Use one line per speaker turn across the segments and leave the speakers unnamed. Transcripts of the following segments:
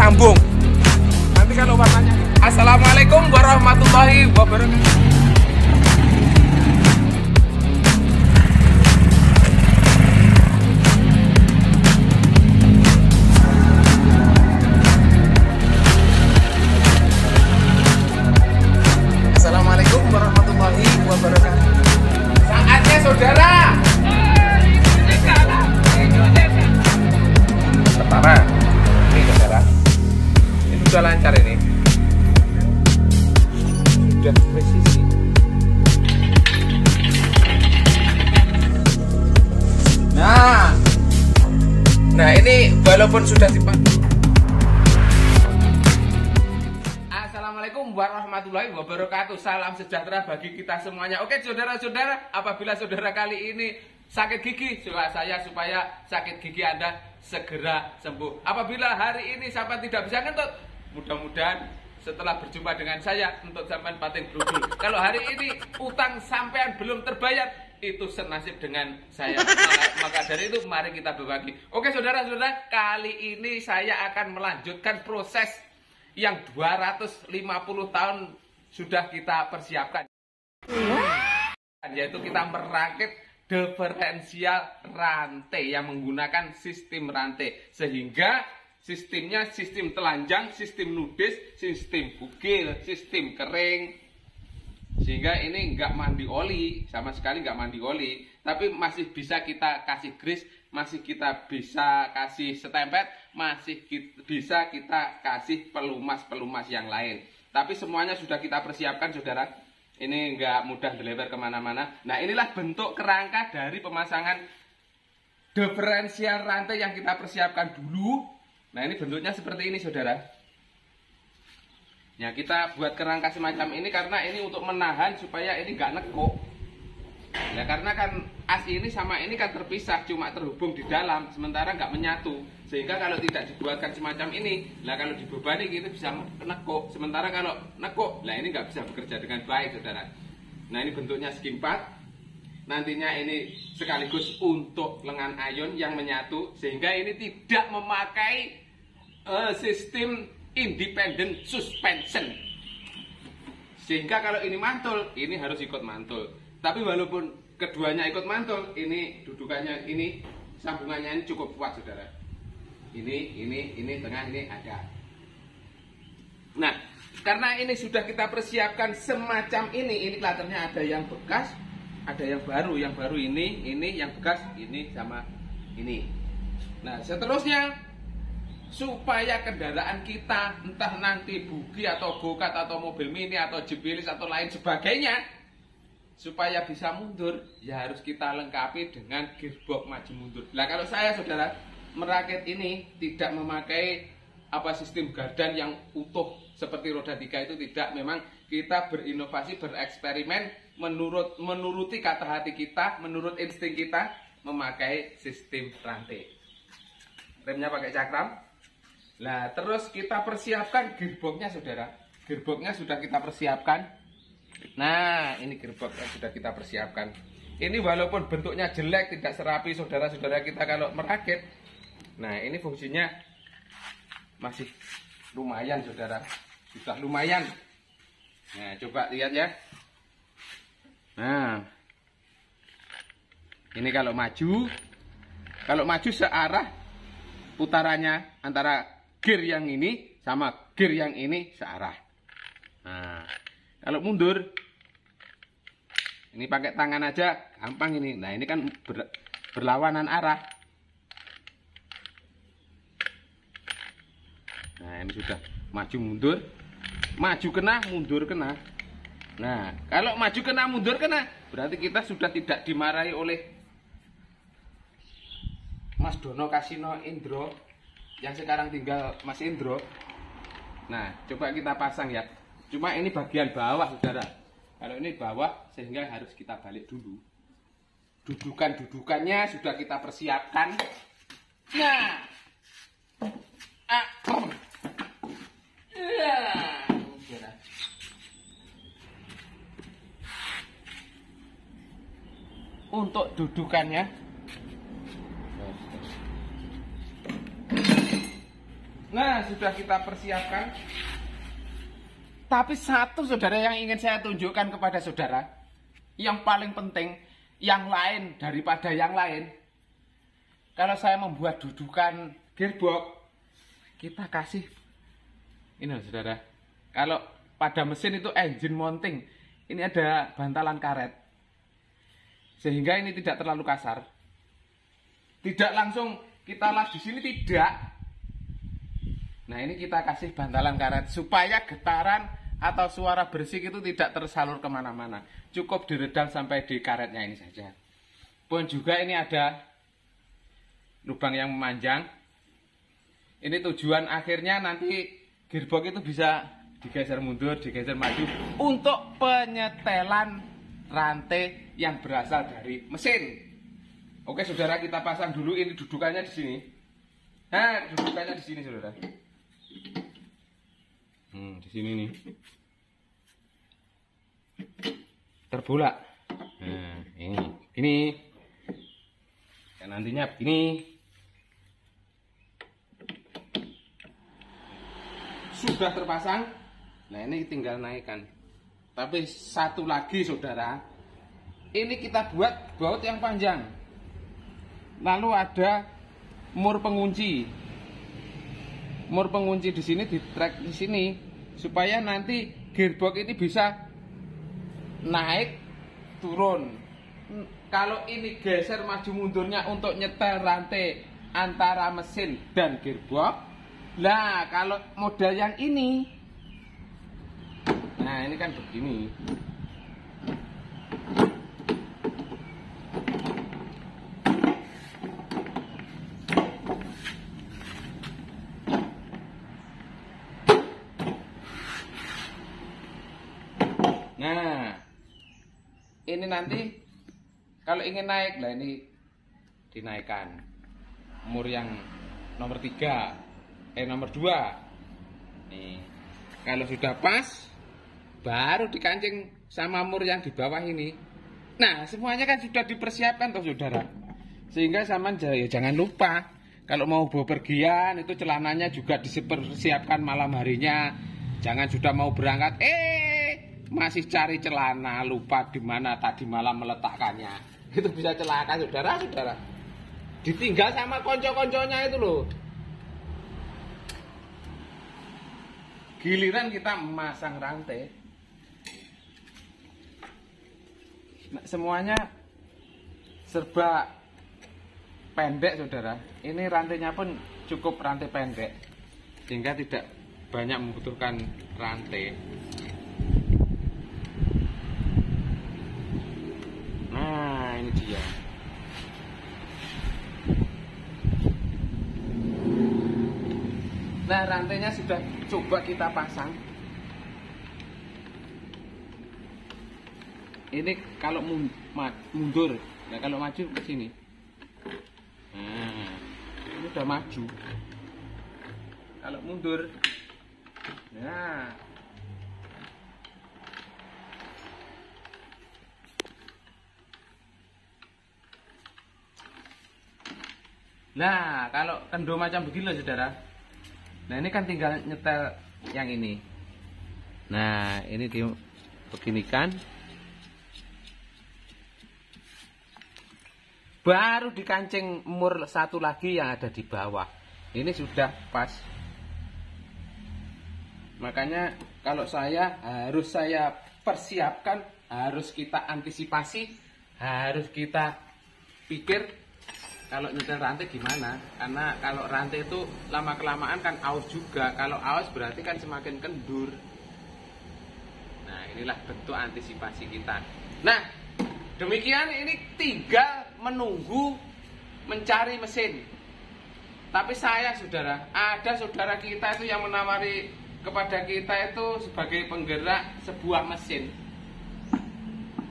nyambung. Nanti kalau warnanya. Assalamualaikum warahmatullahi wabarakatuh. Assalamualaikum warahmatullahi wabarakatuh. Saatnya saudara. Pertama, ini saudara. Ini sudah lancar ini. Sudah presisi. Nah ini walaupun sudah dipandu. Assalamualaikum warahmatullahi wabarakatuh. Salam sejahtera bagi kita semuanya. Oke saudara-saudara, apabila saudara kali ini sakit gigi, saya supaya sakit gigi Anda segera sembuh. Apabila hari ini sampai tidak bisa ngentut, mudah-mudahan setelah berjumpa dengan saya untuk sampean pating brudul. Kalau hari ini utang sampean belum terbayar, itu senasib dengan saya. Maka dari itu mari kita berbagi. Oke saudara-saudara, kali ini saya akan melanjutkan proses yang 250 tahun sudah kita persiapkan, yaitu kita merakit diferensial rantai yang menggunakan sistem rantai, sehingga sistemnya sistem telanjang, sistem nudis, sistem bugil, sistem kering, sehingga ini nggak mandi oli, sama sekali nggak mandi oli, tapi masih bisa kita kasih grease, masih kita bisa kasih setempet, masih bisa kita kasih pelumas-pelumas yang lain. Tapi semuanya sudah kita persiapkan saudara. Ini nggak mudah delebar kemana-mana. Nah inilah bentuk kerangka dari pemasangan diferensial rantai yang kita persiapkan dulu. Nah ini bentuknya seperti ini saudara. Ya kita buat kerangka semacam ini karena ini untuk menahan supaya ini nggak nekuk. Ya karena kan as ini sama ini kan terpisah, cuma terhubung di dalam, sementara nggak menyatu. Sehingga kalau tidak dibuatkan semacam ini, lah kalau dibebani gitu bisa nekuk. Sementara kalau nekuk, lah ini nggak bisa bekerja dengan baik saudara. Nah ini bentuknya segi 4. Nantinya ini sekaligus untuk lengan ayon yang menyatu, sehingga ini tidak memakai sistem independent suspension, sehingga kalau ini mantul, ini harus ikut mantul. Tapi walaupun keduanya ikut mantul, ini dudukannya, ini sambungannya ini cukup kuat saudara. Ini tengah ini ada. Nah karena ini sudah kita persiapkan semacam ini kelihatannya ada yang bekas, ada yang baru. Yang baru ini yang bekas, ini sama ini. Nah seterusnya, supaya kendaraan kita entah nanti bugi atau go-kart atau mobil mini atau jeep-Willys atau lain sebagainya, supaya bisa mundur ya harus kita lengkapi dengan gearbox maju mundur. Nah kalau saya saudara merakit ini tidak memakai sistem gardan yang utuh seperti roda 3 itu tidak. Memang kita berinovasi, bereksperimen menuruti kata hati kita, menurut insting kita, memakai sistem rantai. Remnya pakai cakram. Nah terus kita persiapkan gearboxnya saudara. Gearboxnya sudah kita persiapkan. Nah ini gearbox yang sudah kita persiapkan. Ini walaupun bentuknya jelek, tidak serapi saudara-saudara kita kalau merakit. Nah ini fungsinya masih lumayan saudara. Sudah lumayan. Nah coba lihat ya. Nah ini kalau maju searah putarannya antara gear yang ini sama gear yang ini searah. Nah, kalau mundur ini pakai tangan aja gampang ini. Nah, ini kan berlawanan arah. Nah, ini sudah maju mundur, maju kena, mundur kena. Nah, kalau maju kena, mundur kena, berarti kita sudah tidak dimarahi oleh Mas Dono Kasino Indro yang sekarang tinggal Mas Indro. Nah coba kita pasang ya. Cuma ini bagian bawah saudara. Kalau ini bawah sehingga harus kita balik dulu. Dudukannya sudah kita persiapkan. Nah untuk dudukannya Nah, sudah kita persiapkan. Tapi satu saudara yang ingin saya tunjukkan kepada saudara, yang paling penting, yang lain daripada yang lain. Kalau saya membuat dudukan gearbox, kita kasih ini loh saudara. Kalau pada mesin itu engine mounting, ini ada bantalan karet. Sehingga ini tidak terlalu kasar. Tidak langsung kita las di sini, tidak. Nah, ini kita kasih bantalan karet supaya getaran atau suara bersih itu tidak tersalur kemana-mana. Cukup diredam sampai di karetnya ini saja. Pun juga ini ada lubang yang memanjang. Ini tujuan akhirnya nanti gearbox itu bisa digeser mundur, digeser maju untuk penyetelan rantai yang berasal dari mesin. Oke saudara, kita pasang dulu. Ini dudukannya di sini. Nah, dudukannya di sini saudara. Di sini nih. Terbolak. Nah, ini. Dan nantinya begini. Sudah terpasang. Nah, ini tinggal naikkan. Tapi satu lagi saudara. Ini kita buat baut yang panjang. Lalu ada mur pengunci. Mur pengunci di sini, di track di sini, supaya nanti gearbox ini bisa naik turun. Kalau ini geser maju mundurnya untuk nyetel rantai antara mesin dan gearbox. Nah, kalau model yang ini, nah ini kan begini. Nah, ini nanti kalau ingin naik, lah ini dinaikkan mur yang nomor 3, nomor 2. Nih, kalau sudah pas, baru dikancing sama mur yang di bawah ini. Nah, semuanya kan sudah dipersiapkan toh saudara. Sehingga sama ya jangan lupa, kalau mau bepergian itu celananya juga dipersiapkan malam harinya. Jangan sudah mau berangkat, masih cari celana, lupa di mana tadi malam meletakkannya. Itu bisa celaka saudara-saudara. Ditinggal sama konco-konconya itu loh. Giliran kita memasang rantai. Nah, semuanya serba pendek saudara. Ini rantainya pun cukup rantai pendek, sehingga tidak banyak membutuhkan rantai. Nah, ini dia. Nah, rantainya sudah coba kita pasang. Ini kalau mundur, nah kalau maju ke sini. Nah, ini udah maju. Kalau mundur, nah. Nah, kalau kendor macam begini loh saudara. Nah, ini kan tinggal nyetel yang ini. Nah, ini dibeginikan. Baru dikancing mur satu lagi yang ada di bawah. Ini sudah pas. Makanya kalau harus saya persiapkan, harus kita antisipasi, harus kita pikir kalau nyetel rantai gimana. Karena kalau rantai itu lama-kelamaan kan aus juga. Kalau aus berarti kan semakin kendur. Nah, inilah bentuk antisipasi kita. Nah, demikian ini tinggal menunggu mencari mesin. Tapi saya saudara, ada saudara kita itu yang menawari kepada kita itu sebagai penggerak sebuah mesin.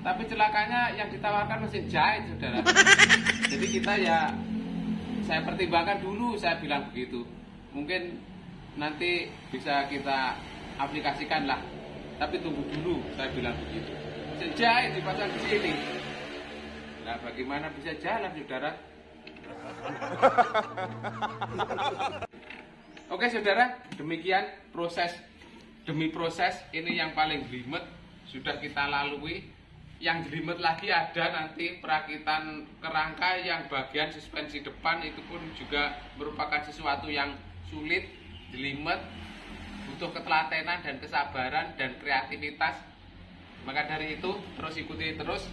Tapi celakanya yang ditawarkan mesin jahit saudara. Jadi kita ya, saya pertimbangkan dulu, saya bilang begitu. Mungkin nanti bisa kita aplikasikan lah. Tapi tunggu dulu, saya bilang begitu. Mesin jahit dipasang di sini. Nah, bagaimana bisa jalan saudara? Oke saudara, demikian proses demi proses ini yang paling jelimet sudah kita lalui. Yang jelimet lagi ada nanti perakitan kerangka yang bagian suspensi depan, itu pun juga merupakan sesuatu yang sulit, jelimet, butuh ketelatenan dan kesabaran dan kreativitas. Maka dari itu terus ikuti terus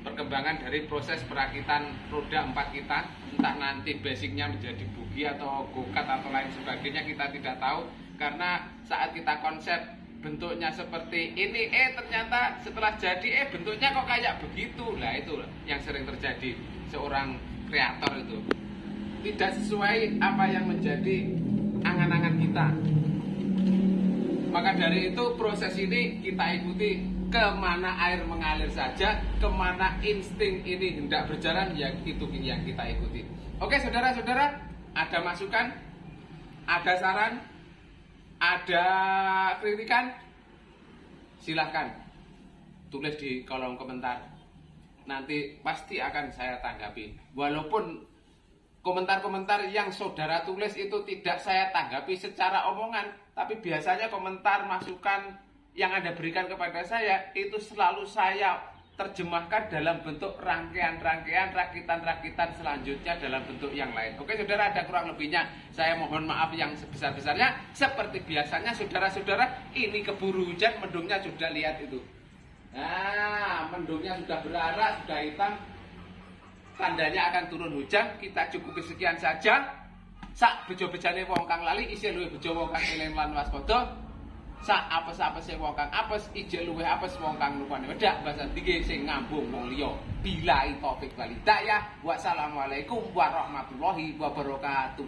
perkembangan dari proses perakitan roda 4 kita. Entah nanti basicnya menjadi bugi atau go-kart atau lain sebagainya, kita tidak tahu. Karena saat kita konsep bentuknya seperti ini, ternyata setelah jadi bentuknya kok kayak begitu. Nah itu yang sering terjadi, seorang kreator itu tidak sesuai apa yang menjadi angan-angan kita. Maka dari itu proses ini kita ikuti, kemana air mengalir saja, kemana insting ini hendak berjalan, ya itu yang kita ikuti. Oke saudara-saudara, ada masukan, ada saran, ada kritikan, silahkan tulis di kolom komentar. Nanti pasti akan saya tanggapi. Walaupun komentar-komentar yang saudara tulis itu tidak saya tanggapi secara omongan, tapi biasanya komentar masukan yang Anda berikan kepada saya itu selalu saya terjemahkan dalam bentuk rangkaian-rangkaian, rakitan-rakitan selanjutnya dalam bentuk yang lain. Oke saudara, ada kurang lebihnya saya mohon maaf yang sebesar-besarnya. Seperti biasanya saudara-saudara, ini keburu hujan, mendungnya sudah lihat itu. Nah, mendungnya sudah berarah, sudah hitam, tandanya akan turun hujan. Kita cukupi sekian saja. Sak bejo-bejane wong kang lali, isih luwih bejo wong kang eling lan waspada. Sak apes-apese wong kang apes, ijek luwih apes wong kang rupane wedak. Bahasa tinggi sing ngambung wong liya. Billahi taufik wal hidayah. Wassalamualaikum warahmatullahi wabarakatuh.